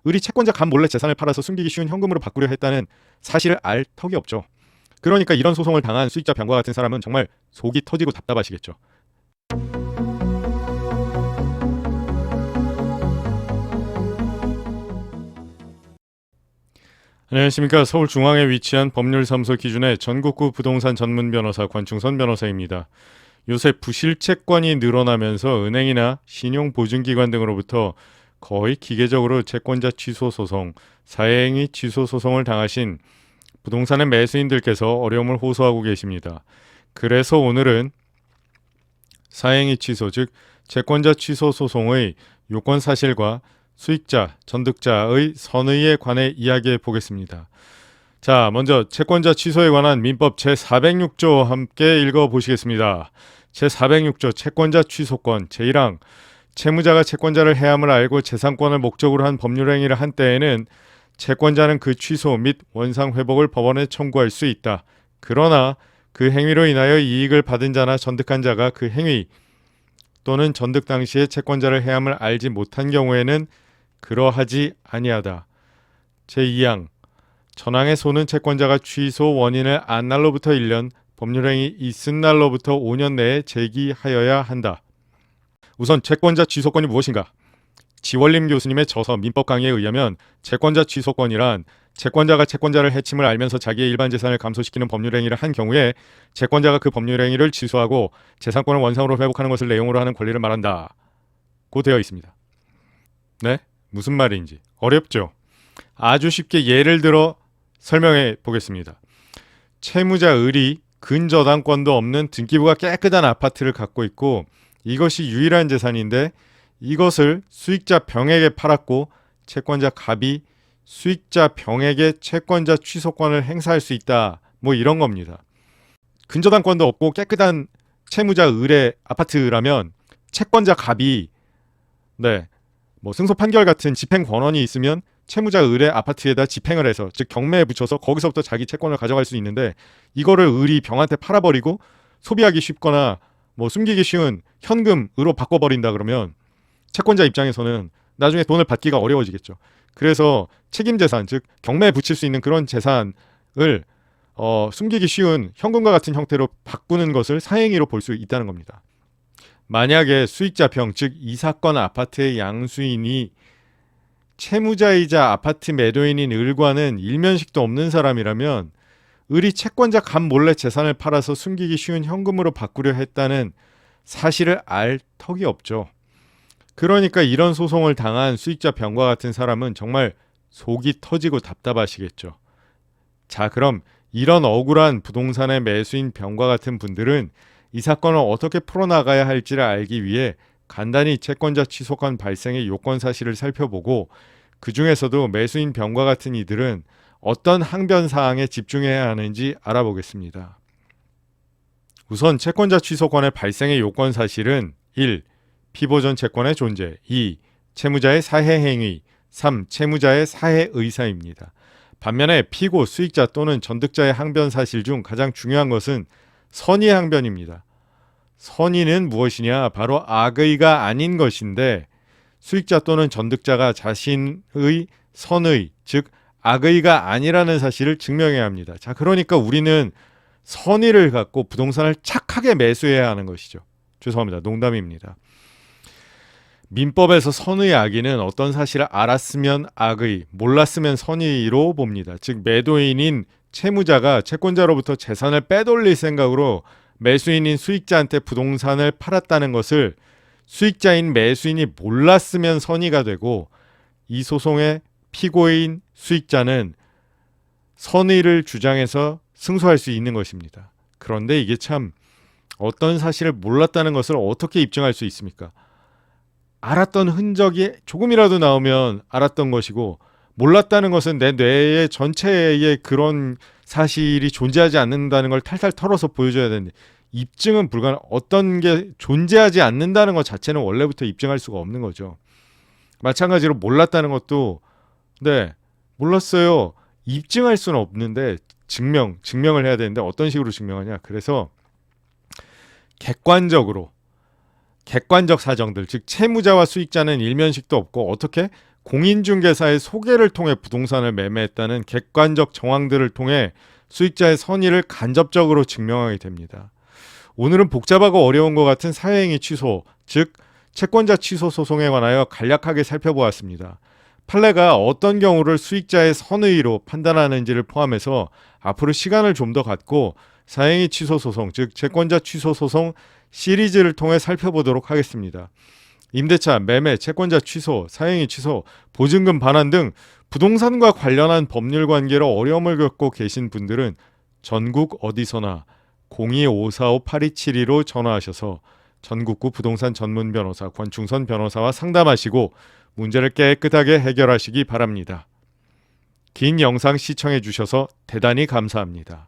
을이 채권자 간 몰래 재산을 팔아서 숨기기 쉬운 현금으로 바꾸려 했다는 사실을 알 턱이 없죠. 그러니까 이런 소송을 당한 수익자 병과 같은 사람은 정말 속이 터지고 답답하시겠죠. 안녕하십니까. 서울중앙에 위치한 법률사무소 기준의 전국구 부동산 전문 변호사 권충선 변호사입니다. 요새 부실채권이 늘어나면서 은행이나 신용보증기관 등으로부터 거의 기계적으로 채권자 취소 소송, 사행위 취소 소송을 당하신 부동산의 매수인들께서 어려움을 호소하고 계십니다. 그래서 오늘은 사행위 취소, 즉 채권자 취소 소송의 요건 사실과 수익자, 전득자의 선의에 관해 이야기해 보겠습니다. 자, 먼저 채권자 취소에 관한 민법 제406조 함께 읽어보시겠습니다. 제406조 채권자 취소권 제1항 채무자가 채권자를 해함을 알고 재산권을 목적으로 한 법률행위를 한 때에는 채권자는 그 취소 및 원상회복을 법원에 청구할 수 있다. 그러나 그 행위로 인하여 이익을 받은 자나 전득한 자가 그 행위 또는 전득 당시에 채권자를 해함을 알지 못한 경우에는 그러하지 아니하다. 제2항 전항의 소는 채권자가 취소 원인을 안 날로부터 1년, 법률행위 있은 날로부터 5년 내에 제기하여야 한다. 우선 채권자 취소권이 무엇인가? 지월림 교수님의 저서 민법 강의에 의하면 채권자 취소권이란 채권자가 채권자를 해침을 알면서 자기의 일반 재산을 감소시키는 법률행위를 한 경우에 채권자가 그 법률행위를 취소하고 재산권을 원상으로 회복하는 것을 내용으로 하는 권리를 말한다. 고 되어 있습니다. 네? 무슨 말인지 어렵죠? 아주 쉽게 예를 들어 설명해 보겠습니다. 채무자 을이 근저당권도 없는 등기부가 깨끗한 아파트를 갖고 있고 이것이 유일한 재산인데 이것을 수익자 병에게 팔았고 채권자 갑이 수익자 병에게 채권자 취소권을 행사할 수 있다. 뭐 이런 겁니다. 근저당권도 없고 깨끗한 채무자 을의 아파트라면 채권자 갑이 뭐 승소 판결 같은 집행 권한이 있으면 채무자 을의 아파트에다 집행을 해서 즉 경매에 붙여서 거기서부터 자기 채권을 가져갈 수 있는데 이거를 을이 병한테 팔아버리고 소비하기 쉽거나 뭐 숨기기 쉬운 현금으로 바꿔버린다 그러면 채권자 입장에서는 나중에 돈을 받기가 어려워지겠죠. 그래서 책임재산 즉 경매에 붙일 수 있는 그런 재산을 숨기기 쉬운 현금과 같은 형태로 바꾸는 것을 사행위로 볼 수 있다는 겁니다. 만약에 수익자 병 즉 이 사건 아파트의 양수인이 채무자이자 아파트 매도인인 을과는 일면식도 없는 사람이라면 을이 채권자 갑 몰래 재산을 팔아서 숨기기 쉬운 현금으로 바꾸려 했다는 사실을 알 턱이 없죠. 그러니까 이런 소송을 당한 수익자 병과 같은 사람은 정말 속이 터지고 답답하시겠죠. 자, 그럼 이런 억울한 부동산의 매수인 병과 같은 분들은 이 사건을 어떻게 풀어나가야 할지를 알기 위해 간단히 채권자 취소권 발생의 요건 사실을 살펴보고 그 중에서도 매수인 병과 같은 이들은 어떤 항변 사항에 집중해야 하는지 알아보겠습니다. 우선 채권자 취소권의 발생의 요건 사실은 1. 피보전 채권의 존재 2. 채무자의 사해 행위 3. 채무자의 사해 의사입니다. 반면에 피고, 수익자 또는 전득자의 항변 사실 중 가장 중요한 것은 선의 항변입니다. 선의는 무엇이냐? 바로 악의가 아닌 것인데 수익자 또는 전득자가 자신의 선의, 즉 악의가 아니라는 사실을 증명해야 합니다. 자, 그러니까 우리는 선의를 갖고 부동산을 착하게 매수해야 하는 것이죠. 죄송합니다. 농담입니다. 민법에서 선의 악의는 어떤 사실을 알았으면 악의, 몰랐으면 선의로 봅니다. 즉 매도인인 채무자가 채권자로부터 재산을 빼돌릴 생각으로 매수인인 수익자한테 부동산을 팔았다는 것을 수익자인 매수인이 몰랐으면 선의가 되고 이 소송의 피고인 수익자는 선의를 주장해서 승소할 수 있는 것입니다. 그런데 이게 참 어떤 사실을 몰랐다는 것을 어떻게 입증할 수 있습니까? 알았던 흔적이 조금이라도 나오면 알았던 것이고 몰랐다는 것은 내 뇌의 전체에 그런 사실이 존재하지 않는다는 걸 탈탈 털어서 보여줘야 되는데 입증은 불가능. 어떤 게 존재하지 않는다는 것 자체는 원래부터 입증할 수가 없는 거죠. 마찬가지로 몰랐다는 것도 몰랐어요. 입증할 수는 없는데 증명을 해야 되는데 어떤 식으로 증명하냐. 그래서 객관적으로 객관적 사정들, 즉 채무자와 수익자는 일면식도 없고 어떻게 공인중개사의 소개를 통해 부동산을 매매했다는 객관적 정황들을 통해 수익자의 선의를 간접적으로 증명하게 됩니다. 오늘은 복잡하고 어려운 것 같은 사회행위 취소, 즉 채권자 취소 소송에 관하여 간략하게 살펴보았습니다. 판례가 어떤 경우를 수익자의 선의로 판단하는지를 포함해서 앞으로 시간을 좀 더 갖고 사행위 취소 소송, 즉 채권자 취소 소송 시리즈를 통해 살펴보도록 하겠습니다. 임대차, 매매, 채권자 취소, 사행위 취소, 보증금 반환 등 부동산과 관련한 법률 관계로 어려움을 겪고 계신 분들은 전국 어디서나 02-545-8272로 전화하셔서 전국구 부동산 전문 변호사 권충선 변호사와 상담하시고 문제를 깨끗하게 해결하시기 바랍니다. 긴 영상 시청해 주셔서 대단히 감사합니다.